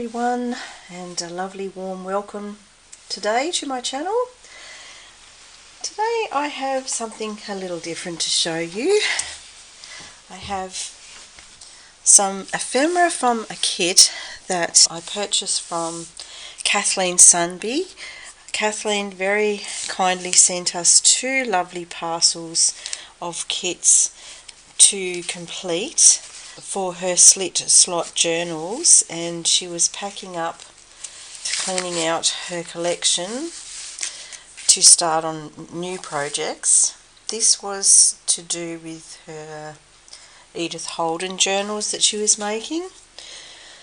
everyone, and a lovely warm welcome today to my channel. Today I have something a little different to show you. I have some ephemera from a kit that I purchased from Kathleen Sundby. Kathleen very kindly sent us 2 lovely parcels of kits to complete for her slit slot journals, and she was packing up, cleaning out her collection to start on new projects. This was to do with her Edith Holden journals that she was making.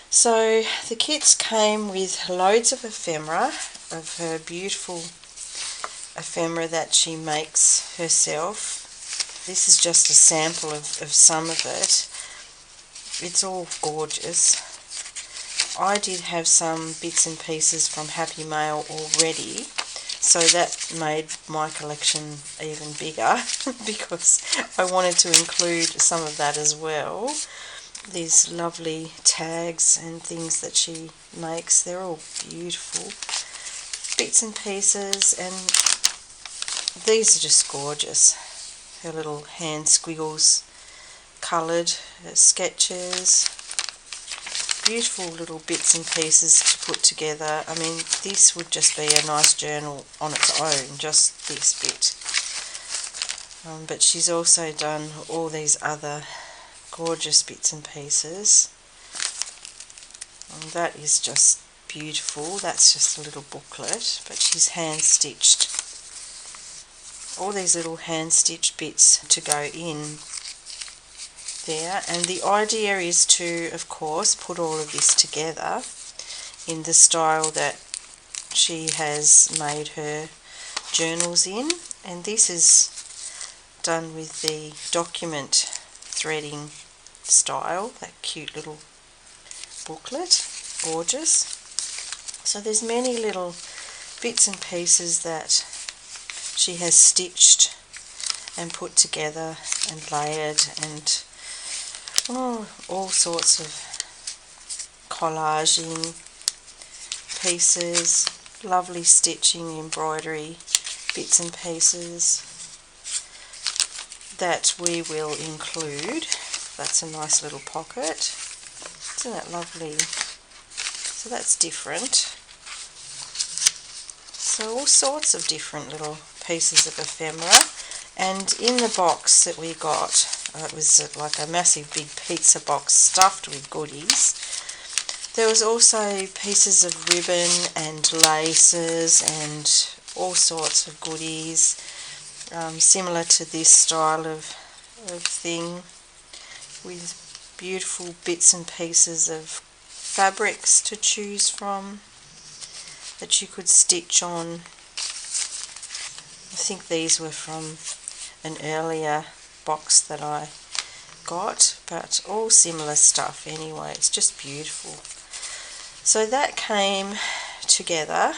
So the kits came with loads of ephemera, of her beautiful ephemera that she makes herself. This is just a sample of some of it. It's all gorgeous. I did have some bits and pieces from Happy Mail already, so that made my collection even bigger because I wanted to include some of that as well. These lovely tags and things that she makes, they're all beautiful bits and pieces, and these are just gorgeous. Her little hand squiggles, coloured sketches, beautiful little bits and pieces to put together. I mean, this would just be a nice journal on its own, just this bit. But she's also done all these other gorgeous bits and pieces, and that is just beautiful. That's just a little booklet, but she's hand stitched all these little hand stitched bits to go in there, and the idea is to, of course, put all of this together in the style that she has made her journals in. And this is done with the document threading style, that cute little booklet, gorgeous. So there's many little bits and pieces that she has stitched and put together and layered, and all sorts of collaging pieces, lovely stitching, embroidery bits and pieces that we will include. That's a nice little pocket. Isn't that lovely? So that's different. So all sorts of different little pieces of ephemera. And in the box that we got, it was like a massive big pizza box stuffed with goodies. There was also pieces of ribbon and laces and all sorts of goodies, similar to this style of thing, with beautiful bits and pieces of fabrics to choose from that you could stitch on. I think these were from an earlier box that I got, but all similar stuff anyway. It's just beautiful. So that came together,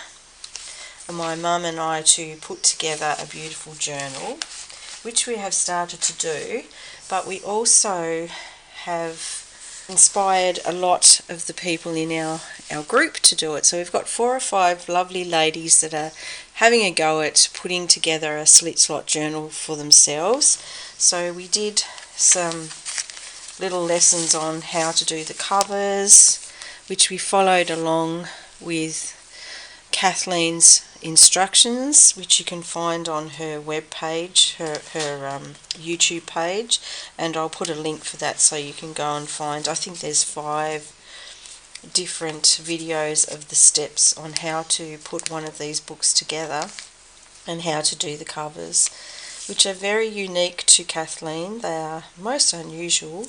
and my mum and I, to put together a beautiful journal, which we have started to do, but we also have inspired a lot of the people in our group to do it. So we've got 4 or 5 lovely ladies that are having a go at putting together a slit slot journal for themselves. So we did some little lessons on how to do the covers, which we followed along with Kathleen's instructions, which you can find on her web page, her YouTube page, and I'll put a link for that so you can go and find. I think there's 5 different videos of the steps on how to put one of these books together and how to do the covers, which are very unique to Kathleen. They are most unusual,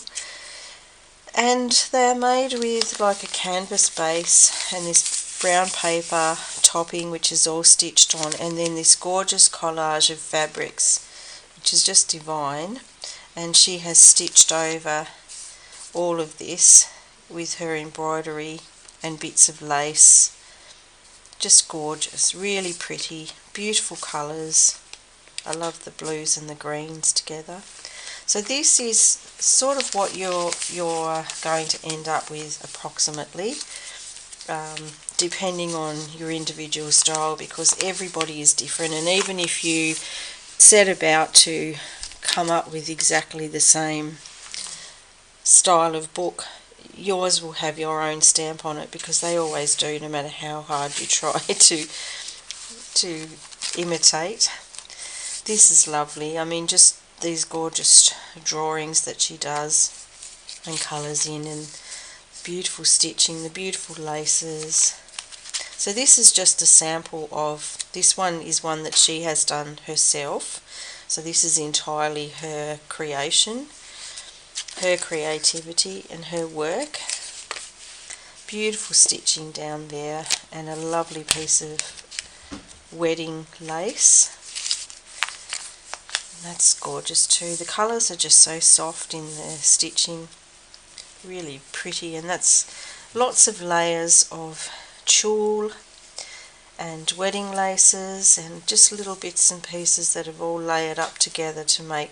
and they are made with like a canvas base and this brown paper topping, which is all stitched on, and then this gorgeous collage of fabrics, which is just divine. And she has stitched over all of this with her embroidery and bits of lace. Just gorgeous, really pretty, beautiful colours. I love the blues and the greens together. So this is sort of what you're going to end up with approximately. depending on your individual style, because everybody is different, and even if you set about to come up with exactly the same style of book, yours will have your own stamp on it, because they always do, no matter how hard you try to imitate. This is lovely. I mean, just these gorgeous drawings that she does and colours in, and beautiful stitching, the beautiful laces. So this is just a sample of, this one is one that she has done herself, so this is entirely her creation, her creativity and her work. Beautiful stitching down there, and a lovely piece of wedding lace. And that's gorgeous too. The colours are just so soft in the stitching, really pretty, and that's lots of layers of tulle and wedding laces and just little bits and pieces that have all layered up together to make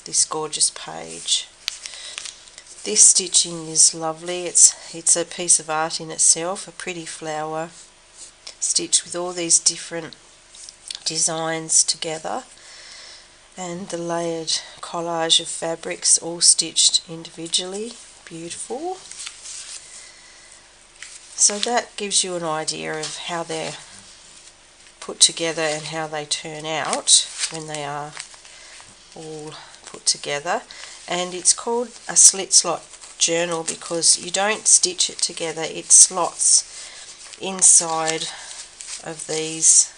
this gorgeous page. This stitching is lovely. It's a piece of art in itself, a pretty flower stitched with all these different designs together, and the layered collage of fabrics all stitched individually. Beautiful. So that gives you an idea of how they're put together and how they turn out when they are all put together. And it's called a slit slot journal because you don't stitch it together, it slots inside of these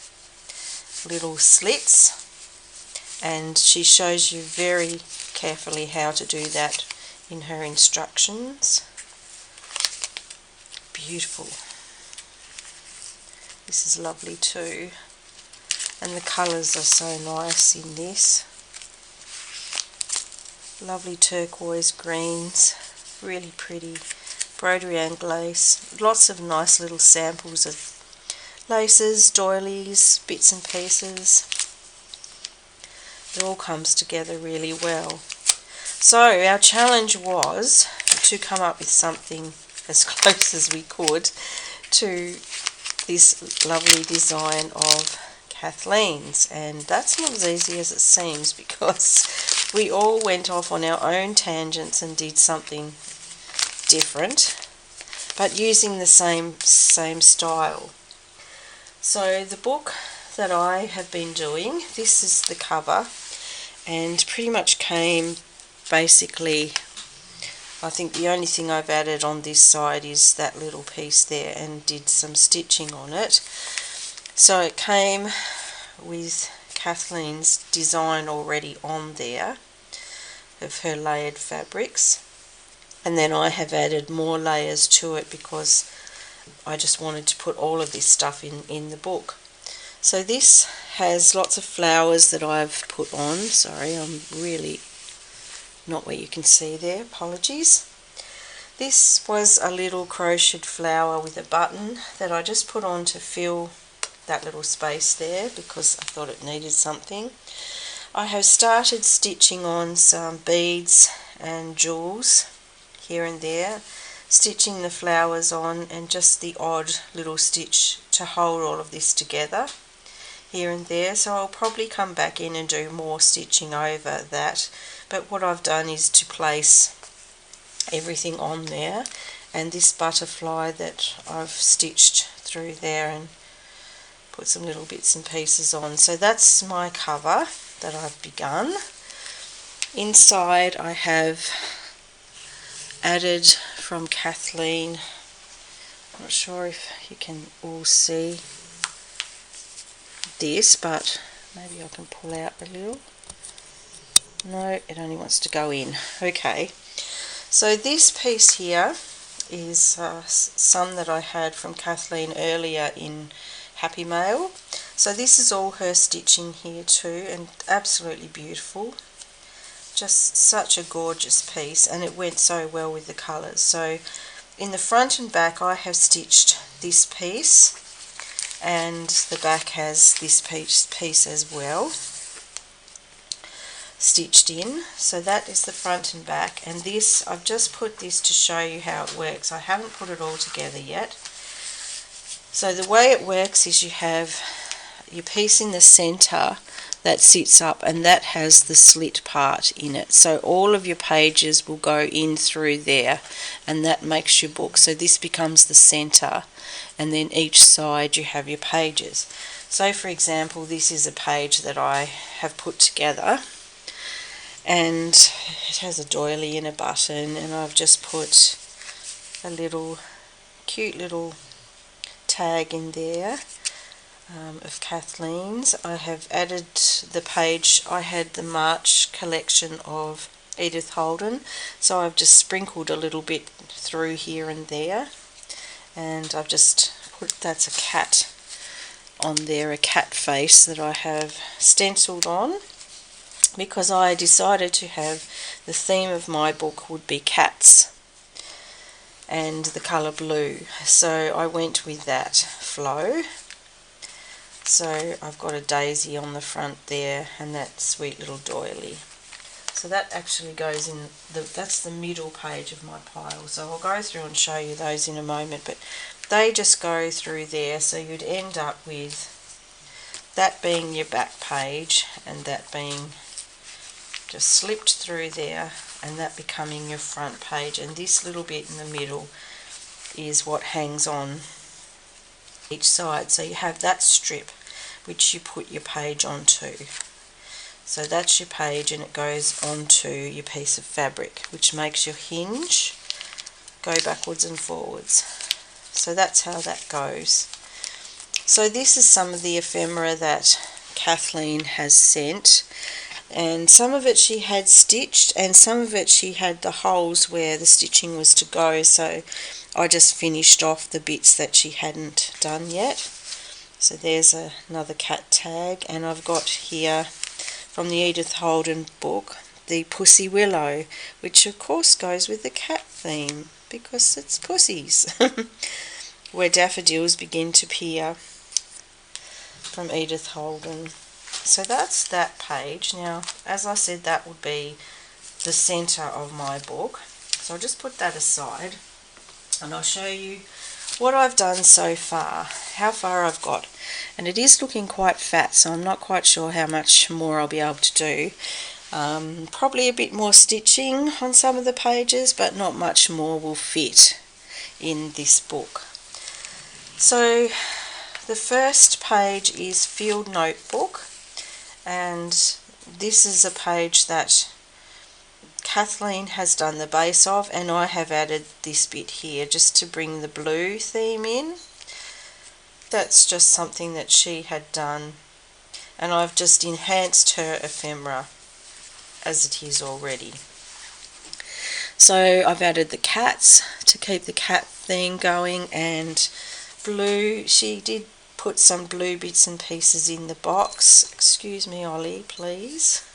little slits, and she shows you very carefully how to do that in her instructions. Beautiful. This is lovely too, and the colours are so nice in this. Lovely turquoise greens, really pretty broderie and lace. Lots of nice little samples of laces, doilies, bits and pieces. It all comes together really well. So our challenge was to come up with something as close as we could to this lovely design of Kathleen's, and that's not as easy as it seems, because we all went off on our own tangents and did something different, but using the same style. So the book that I have been doing, this is the cover, and pretty much came basically, I think the only thing I've added on this side is that little piece there, and did some stitching on it. So it came with Kathleen's design already on there of her layered fabrics, and then I have added more layers to it because I just wanted to put all of this stuff in the book. So this has lots of flowers that I've put on. Sorry, I'm really not where you can see there, apologies. This was a little crocheted flower with a button that I just put on to fill that little space there because I thought it needed something. I have started stitching on some beads and jewels here and there, stitching the flowers on, and just the odd little stitch to hold all of this together here and there. So I'll probably come back in and do more stitching over that, but what I've done is to place everything on there, and this butterfly that I've stitched through there and put some little bits and pieces on. So that's my cover that I've begun. Inside I have added from Kathleen, I'm not sure if you can all see this, but maybe I can pull out a little. No, it only wants to go in. Okay, so this piece here is some that I had from Kathleen earlier in Happy Mail. So this is all her stitching here too, and absolutely beautiful. Just such a gorgeous piece, and it went so well with the colours. So in the front and back I have stitched this piece, and the back has this piece as well stitched in. So that is the front and back, and this, I've just put this to show you how it works. I haven't put it all together yet, So the way it works is you have your piece in the center that sits up, and that has the slit part in it. So all of your pages will go in through there, and that makes your book. So this becomes the center, and then each side you have your pages. So for example, this is a page that I have put together, and it has a doily and a button, and I've just put a little cute little tag in there of Kathleen's. I have added the page. I had the March collection of Edith Holden, so I've just sprinkled a little bit through here and there, and I've just put, that's a cat on there, a cat face that I have stenciled on, because I decided to have the theme of my book would be cats and the colour blue, so I went with that flow. So I've got a daisy on the front there, and that sweet little doily. So that actually goes in, that's the middle page of my pile. So I'll go through and show you those in a moment, but they just go through there, so you'd end up with that being your back page, and that being just slipped through there, and that becoming your front page, and this little bit in the middle is what hangs on each side. So you have that strip which you put your page onto. So that's your page, and it goes onto your piece of fabric, which makes your hinge go backwards and forwards. So that's how that goes. So this is some of the ephemera that Kathleen has sent, and some of it she had stitched, and some of it she had the holes where the stitching was to go, so I just finished off the bits that she hadn't done yet. So there's another cat tag, and I've got here from the Edith Holden book the Pussy Willow, which of course goes with the cat theme because it's pussies. Where daffodils begin to peer, from Edith Holden. So that's that page. Now, as I said, that would be the center of my book, so I'll just put that aside, and I'll show you what I've done so far, how far I've got. And it is looking quite fat, so I'm not quite sure how much more I'll be able to do. Probably a bit more stitching on some of the pages, but not much more will fit in this book. So the first page is Field Notebook, and this is a page that Kathleen has done the base of, and I have added this bit here just to bring the blue theme in. That's just something that she had done, and I've just enhanced her ephemera as it is already. So I've added the cats to keep the cat theme going, and blue, she did put some blue bits and pieces in the box. Excuse me, Ollie, please.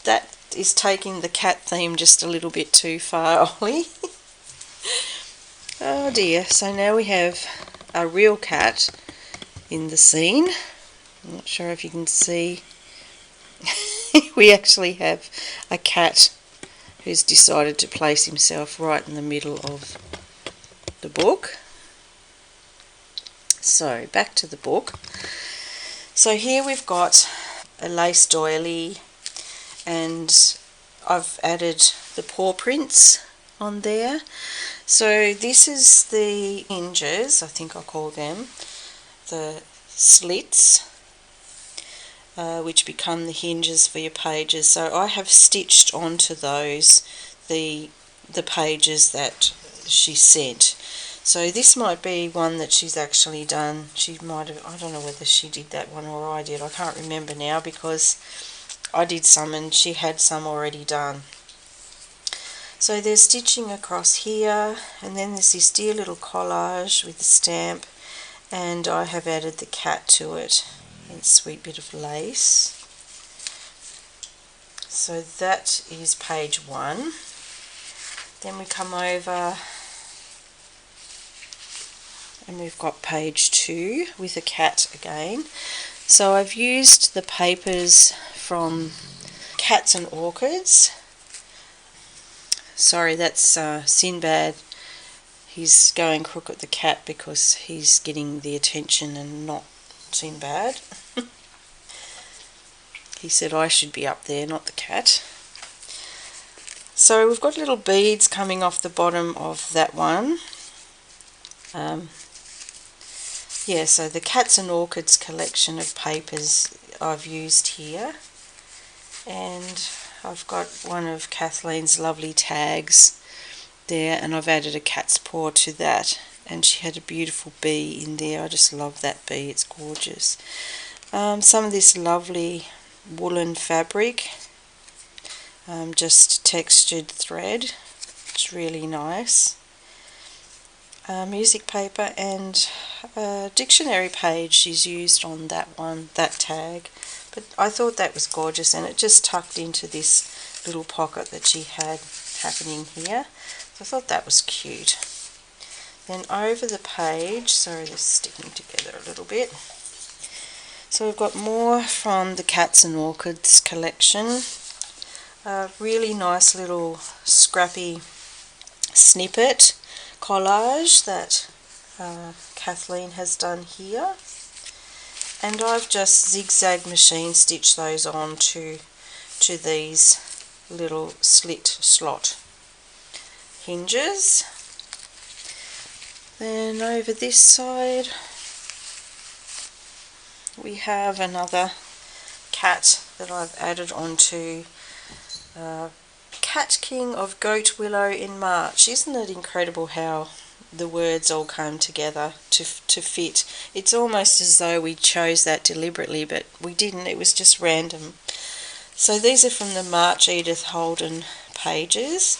That is taking the cat theme just a little bit too far, Ollie. Oh dear, so now we have a real cat in the scene. I'm not sure if you can see. We actually have a cat who's decided to place himself right in the middle of the book. So back to the book. So here we've got a lace doily, and I've added the paw prints on there. So this is the hinges, I think I'll call them, the slits, which become the hinges for your pages. So I have stitched onto those the pages that she sent. So this might be one that she's actually done. She might have, I don't know whether she did that one or I did. I can't remember now because I did some and she had some already done. So there's stitching across here, and then there's this dear little collage with the stamp, and I have added the cat to it, and a sweet bit of lace. So that is page 1. Then we come over and we've got page 2 with a cat again. So I've used the papers from Cats and Orchids. Sorry, that's Sinbad. he's going crook at the cat because he's getting the attention and not Sinbad. He said I should be up there, not the cat. So we've got little beads coming off the bottom of that one. Yeah, so the Cats and Orchids collection of papers I've used here. And I've got one of Kathleen's lovely tags there, and I've added a cat's paw to that. And she had a beautiful bee in there. I just love that bee, it's gorgeous. Some of this lovely woolen fabric, just textured thread. It's really nice. Music paper and a dictionary page is used on that one, that tag. But I thought that was gorgeous, and it just tucked into this little pocket that she had happening here. So I thought that was cute. Then over the page, sorry, they're sticking together a little bit. So we've got more from the Cats and Orchids collection. A really nice little scrappy snippet collage that Kathleen has done here, and I've just zigzag machine stitched those on to these little slit slot hinges. Then over this side we have another cat that I've added onto Cat King of Goat Willow in March. Isn't it incredible how the words all come together to fit? It's almost as though we chose that deliberately, but we didn't. It was just random. So these are from the March Edith Holden pages,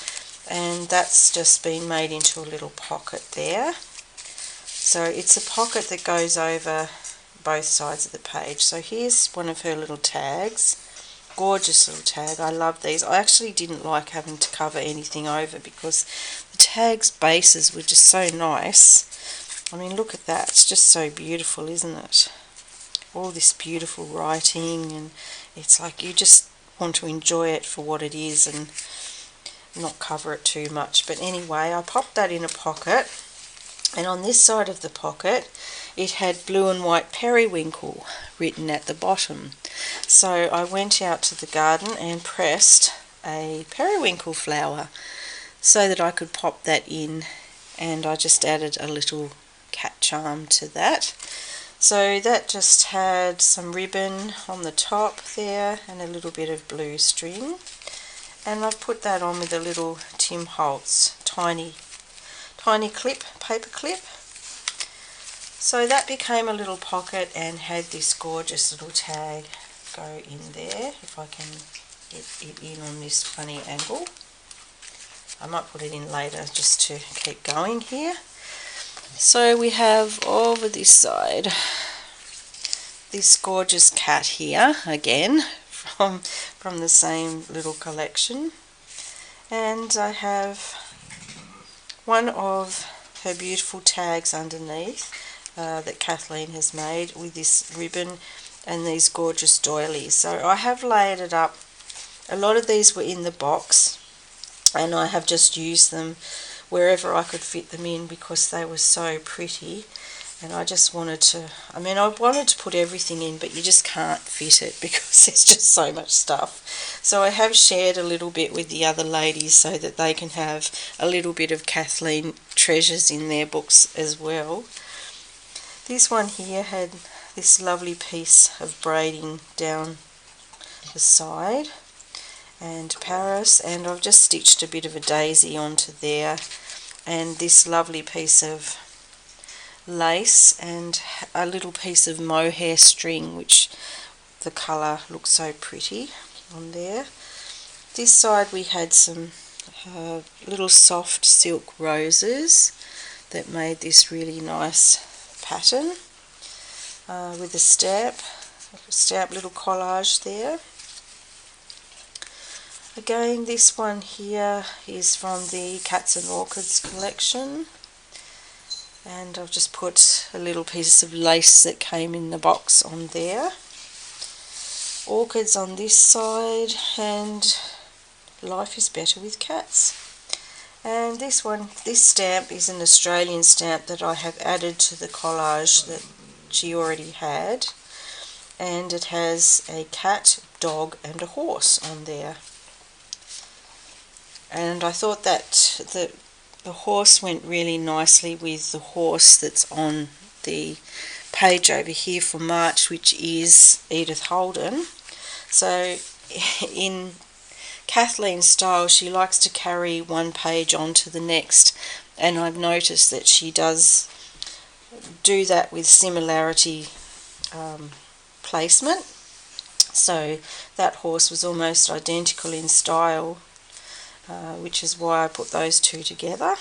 and that's just been made into a little pocket there. So it's a pocket that goes over both sides of the page. So here's one of her little tags. Gorgeous little tag. I love these. I actually didn't like having to cover anything over because the tag's bases were just so nice. I mean, look at that. It's just so beautiful, isn't it? All this beautiful writing, and it's like you just want to enjoy it for what it is and not cover it too much. But anyway, I popped that in a pocket, and on this side of the pocket it had blue and white periwinkle written at the bottom. So I went out to the garden and pressed a periwinkle flower so that I could pop that in, and I just added a little cat charm to that. So that just had some ribbon on the top there and a little bit of blue string, and I've put that on with a little Tim Holtz tiny clip, paper clip. So that became a little pocket and had this gorgeous little tag go in there, if I can get it in on this funny angle. I might put it in later just to keep going here. So we have over this side this gorgeous cat here again from the same little collection, and I have one of her beautiful tags underneath that Kathleen has made with this ribbon and these gorgeous doilies. So I have layered it up. A lot of these were in the box, and I have just used them wherever I could fit them in because they were so pretty. And I just wanted to, I wanted to put everything in, but you just can't fit it because there's just so much stuff. So I have shared a little bit with the other ladies so that they can have a little bit of Kathleen treasures in their books as well. This one here had this lovely piece of braiding down the side and Paris, and I've just stitched a bit of a daisy onto there, and this lovely piece of lace and a little piece of mohair string, which the colour looks so pretty on there. This side we had some little soft silk roses that made this really nice pattern with a stamp little collage there. Again, this one here is from the Cats and Orchids collection, and I've just put a little piece of lace that came in the box on there. Orchids on this side, and Life is Better with Cats. And this stamp is an Australian stamp that I have added to the collage that she already had, and it has a cat, dog and a horse on there. And I thought that the horse went really nicely with the horse that's on the page over here for March, which is Edith Holden. So in Kathleen's style, she likes to carry one page on to the next, and I've noticed that she does do that with similarity placement. So that horse was almost identical in style, which is why I put those two together.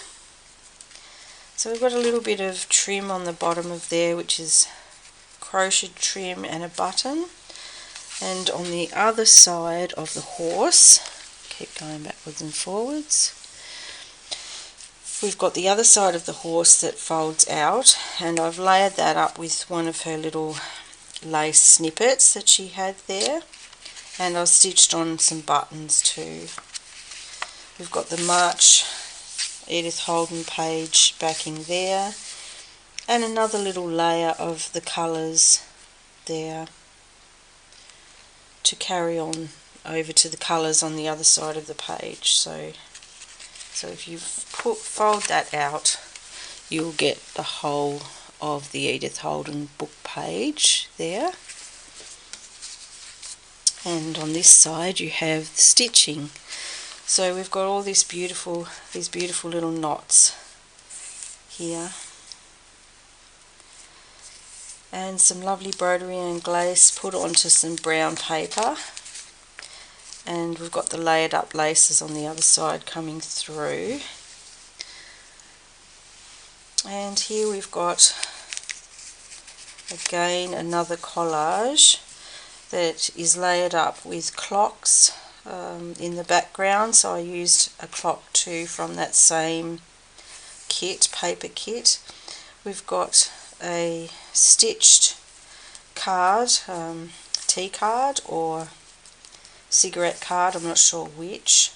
So we've got a little bit of trim on the bottom of there, which is crocheted trim and a button. And on the other side of the horse, keep going backwards and forwards, we've got the other side of the horse that folds out, and I've layered that up with one of her little lace snippets that she had there, and I've stitched on some buttons too. We've got the March Edith Holden page backing there, and another little layer of the colours there to carry on over to the colours on the other side of the page. So if you fold that out, you'll get the whole of the Edith Holden book page there. And on this side you have the stitching. So we've got all these beautiful little knots here, and some lovely broderie and glace put onto some brown paper, and we've got the layered up laces on the other side coming through. And here we've got again another collage that is layered up with clocks in the background. So I used a clock too from that same kit, paper kit. We've got a stitched card, tea card or cigarette card, I'm not sure which,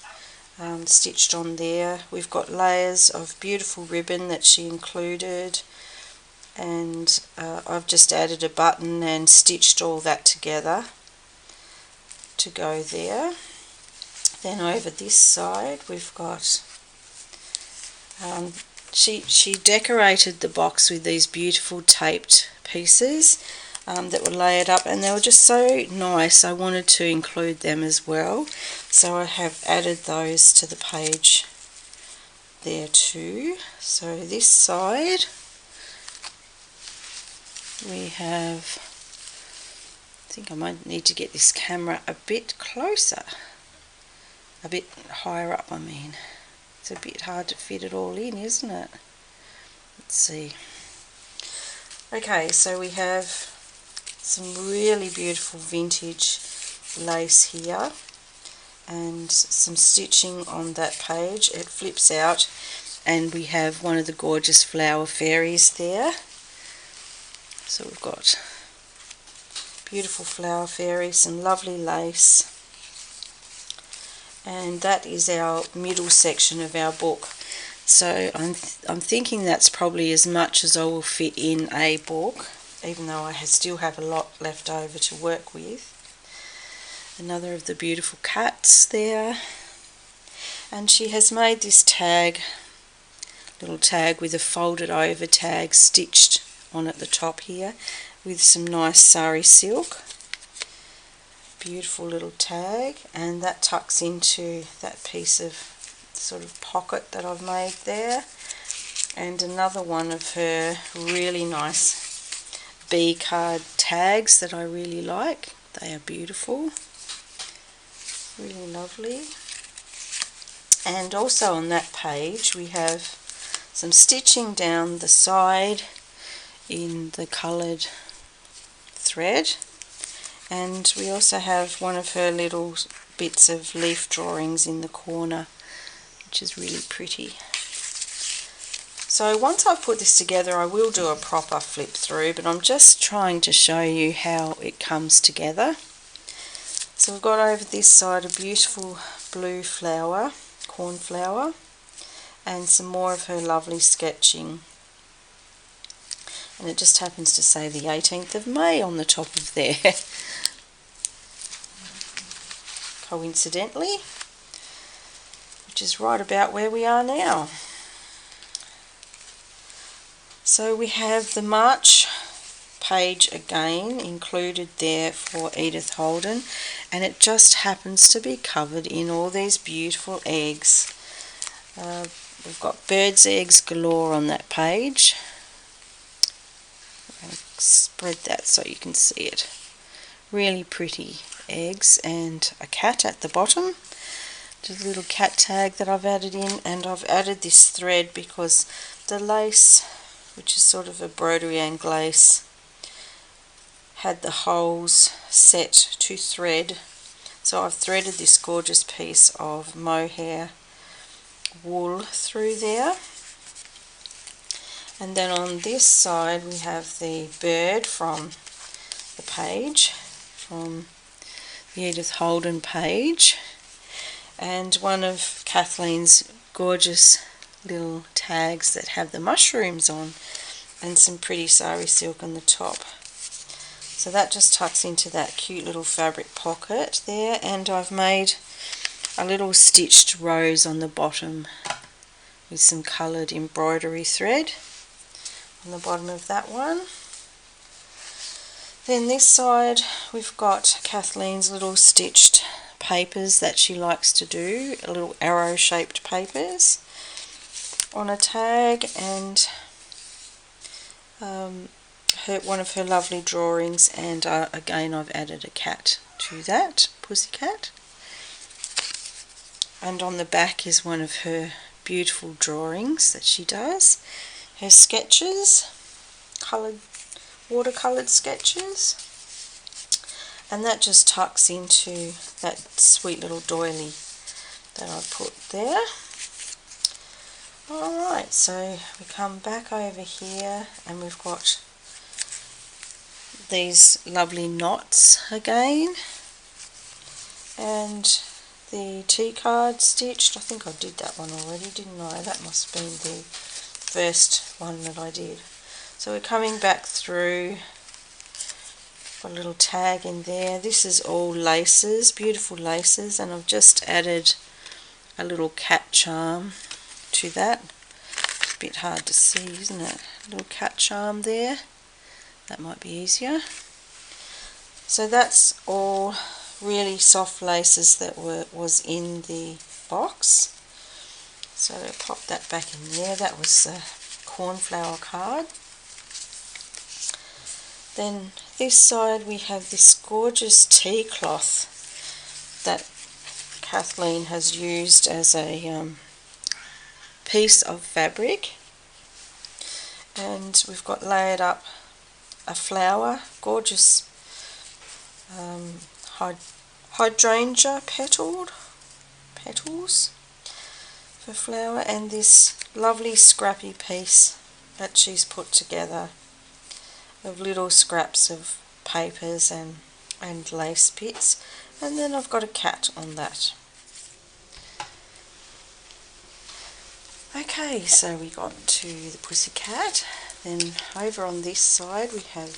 stitched on there. We've got layers of beautiful ribbon that she included, and I've just added a button and stitched all that together to go there. Then over this side we've got she decorated the box with these beautiful taped pieces that were layered up, and they were just so nice. I wanted to include them as well, so I have added those to the page there too. So this side we have, I think I might need to get this camera a bit closer, a bit higher up I mean. It's a bit hard to fit it all in, isn't it? Let's see. Okay, so we have some really beautiful vintage lace here and some stitching on that page. It flips out and we have one of the gorgeous flower fairies there. So we've got beautiful flower fairy, some lovely lace, and that is our middle section of our book. So I'm thinking that's probably as much as I will fit in a book, even though I still have a lot left over to work with. Another of the beautiful cats there, and she has made this tag, little tag with a folded over tag stitched on at the top here with some nice sari silk. Beautiful little tag, and that tucks into that piece of sort of pocket that I've made there. And another one of her really nice bee card tags that I really like. They are beautiful, really lovely. And also on that page we have some stitching down the side in the coloured thread, and we also have one of her little bits of leaf drawings in the corner, which is really pretty. So once I've put this together I will do a proper flip through, but I'm just trying to show you how it comes together. So we've got over this side a beautiful blue flower, cornflower, and some more of her lovely sketching. And it just happens to say the 18th of May on the top of there. Coincidentally, which is right about where we are now. So we have the March page again included there for Edith Holden, and it just happens to be covered in all these beautiful eggs. We've got bird's eggs galore on that page. I'm going to spread that so you can see it. Really pretty eggs, and a cat at the bottom. Just a little cat tag that I've added in, and I've added this thread because the lace, which is sort of a broderie lace, had the holes set to thread, so I've threaded this gorgeous piece of mohair wool through there. And then on this side we have the bird from the page, from the Edith Holden page, and one of Kathleen's gorgeous little tags that have the mushrooms on, and some pretty sari silk on the top. So that just tucks into that cute little fabric pocket there, and I've made a little stitched rose on the bottom with some coloured embroidery thread on the bottom of that one. Then this side we've got Kathleen's little stitched papers that she likes to do, little arrow shaped papers on a tag, and one of her lovely drawings, and again I've added a cat to that, pussycat. And on the back is one of her beautiful drawings that she does, her sketches, watercoloured sketches, and that just tucks into that sweet little doily that I put there. Alright, so we come back over here and we've got these lovely knots again, and the T-card stitched. I think I did that one already, didn't I? That must have been the first one that I did. So we're coming back through, got a little tag in there. This is all laces, beautiful laces, and I've just added a little cat charm to that. It's a bit hard to see, isn't it? A little cat charm there. That might be easier. So that's all really soft laces that was in the box. So I'll pop that back in there. That was a cornflower card. Then this side we have this gorgeous tea cloth that Kathleen has used as a piece of fabric, and we've got layered up a flower, gorgeous hydrangea petals for flower, and this lovely scrappy piece that she's put together of little scraps of papers and lace bits, and then I've got a cat on that. Okay, so we got to the pussycat. Then over on this side we have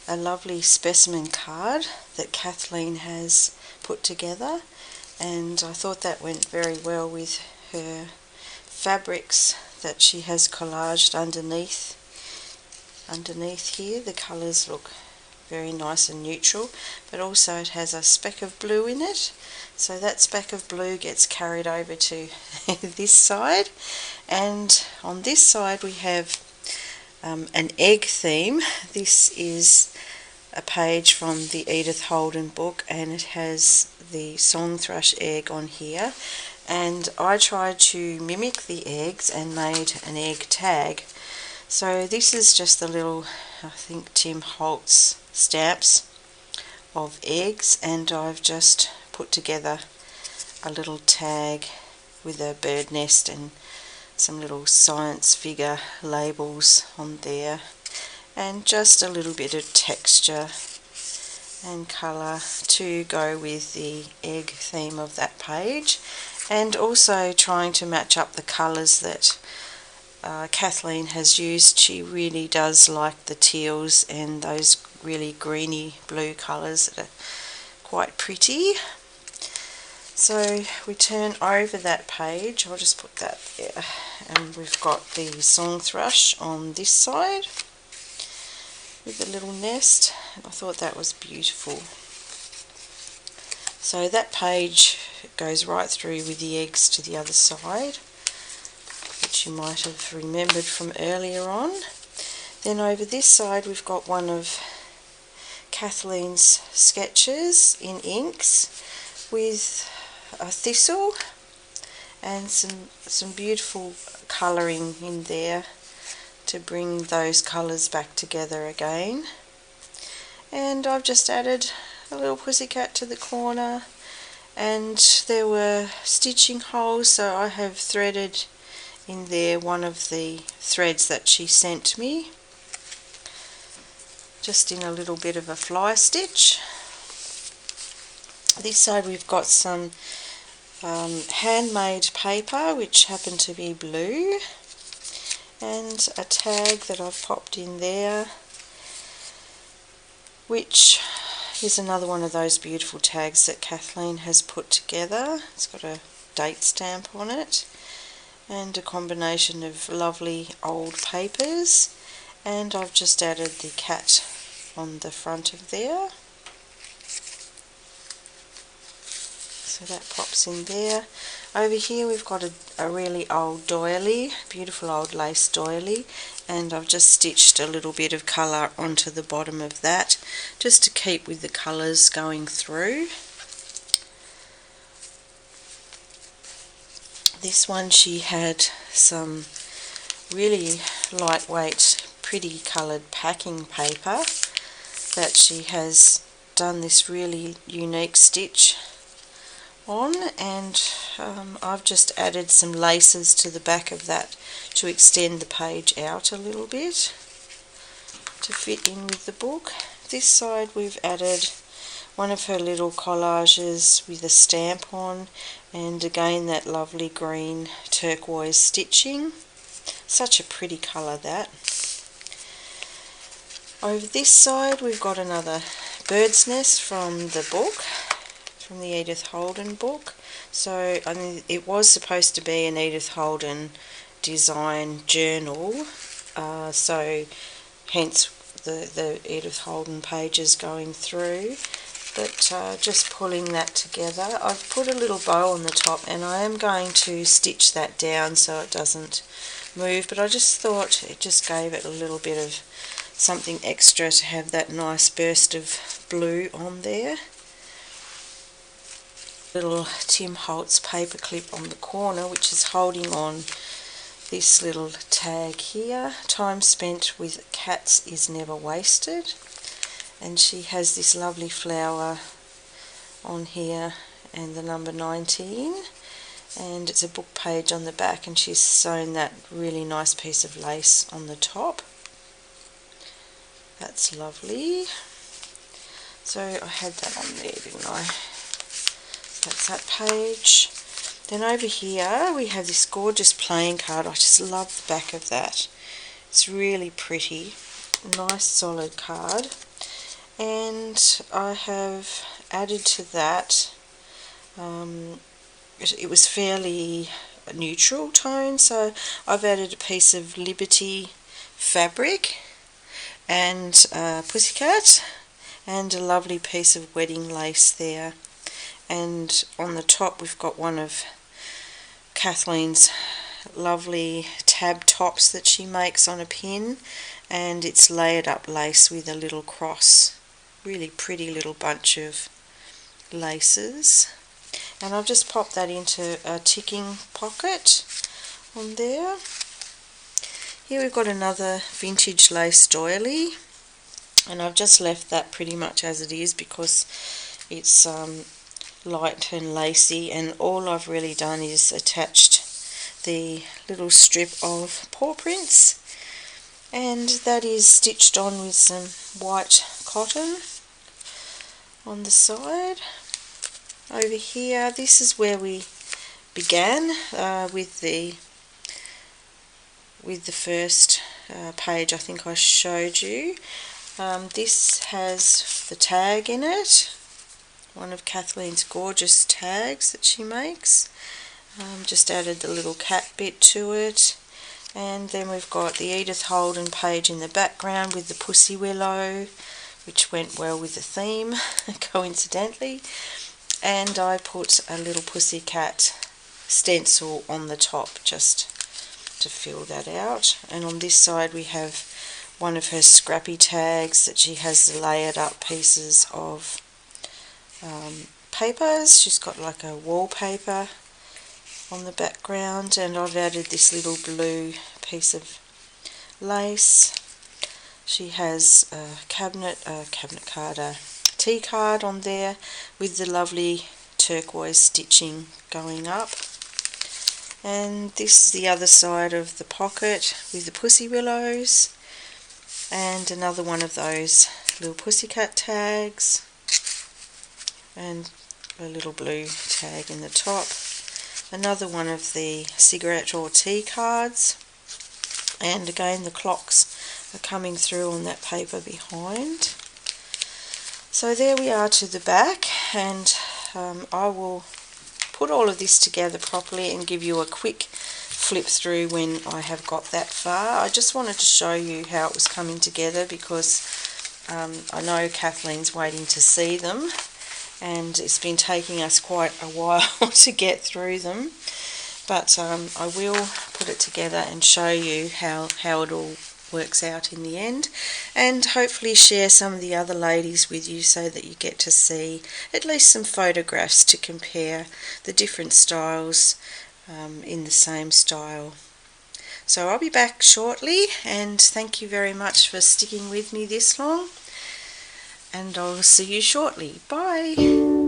a lovely specimen card that Kathleen has put together, and I thought that went very well with her fabrics that she has collaged underneath here. The colours look very nice and neutral, but also it has a speck of blue in it, so that speck of blue gets carried over to this side. And on this side we have an egg theme. This is a page from the Edith Holden book, and it has the song thrush egg on here, and I tried to mimic the eggs and made an egg tag. So this is just the little, I think, Tim Holtz stamps of eggs, and I've just put together a little tag with a bird nest and some little science figure labels on there, and just a little bit of texture and colour to go with the egg theme of that page. and also trying to match up the colours that Kathleen has used. She really does like the teals and those really greeny blue colours that are quite pretty. So we turn over that page, I'll just put that there, and we've got the song thrush on this side with the little nest, and I thought that was beautiful. So that page goes right through with the eggs to the other side, which you might have remembered from earlier on. Then over this side we've got one of Kathleen's sketches in inks with a thistle and some beautiful colouring in there to bring those colours back together again. And I've just added a little pussycat to the corner, and there were stitching holes, so I have threaded in there one of the threads that she sent me, just in a little bit of a fly stitch. This side we've got some handmade paper, which happened to be blue, and a tag that I've popped in there, which is another one of those beautiful tags that Kathleen has put together. It's got a date stamp on it and a combination of lovely old papers, and I've just added the cat on the front of there. So that pops in there. Over here we've got a really old doily, beautiful old lace doily, and I've just stitched a little bit of colour onto the bottom of that just to keep with the colours going through. This one she had some really lightweight, pretty coloured packing paper that she has done this really unique stitch on, and I've just added some laces to the back of that to extend the page out a little bit to fit in with the book. This side we've added one of her little collages with a stamp on, and again that lovely green turquoise stitching. Such a pretty colour that. Over this side we've got another bird's nest from the book, from the Edith Holden book. So I mean, it was supposed to be an Edith Holden design journal, so hence the Edith Holden pages going through, but just pulling that together. I've put a little bow on the top, and I am going to stitch that down so it doesn't move, but I just thought it just gave it a little bit of something extra to have that nice burst of blue on there. Little Tim Holtz paper clip on the corner, which is holding on this little tag here, time spent with cats is never wasted, and she has this lovely flower on here and the number 19, and it's a book page on the back, and she's sewn that really nice piece of lace on the top. That's lovely. So I had that on there, didn't I? That's that page. Then over here we have this gorgeous playing card. I just love the back of that. It's really pretty, nice solid card. And I have added to that, it was fairly neutral tone, so I've added a piece of Liberty fabric and a pussycat and a lovely piece of wedding lace there. And on the top we've got one of Kathleen's lovely tab tops that she makes on a pin, and it's layered up lace with a little cross. Really pretty little bunch of laces. And I've just popped that into a ticking pocket on there. Here we've got another vintage lace doily, and I've just left that pretty much as it is because it's light and lacy, and all I've really done is attached the little strip of paw prints, and that is stitched on with some white cotton on the side. Over here, this is where we began with the first page I think I showed you. This has the tag in it, one of Kathleen's gorgeous tags that she makes. Just added the little cat bit to it, and then we've got the Edith Holden page in the background with the pussy willow, which went well with the theme coincidentally, and I put a little pussycat stencil on the top just to fill that out. And on this side we have one of her scrappy tags that she has layered up pieces of papers. She's got like a wallpaper on the background, and I've added this little blue piece of lace. She has a tea card on there with the lovely turquoise stitching going up. And this is the other side of the pocket with the pussy willows, and another one of those little pussycat tags, and a little blue tag in the top. Another one of the cigarette or tea cards, and again the clocks are coming through on that paper behind. So there we are to the back, and I will put all of this together properly and give you a quick flip through when I have got that far. I just wanted to show you how it was coming together because I know Kathleen's waiting to see them, and it's been taking us quite a while to get through them, but I will put it together and show you how it all works out in the end, and hopefully share some of the other ladies with you so that you get to see at least some photographs to compare the different styles in the same style. So I'll be back shortly, and thank you very much for sticking with me this long, and I'll see you shortly. Bye!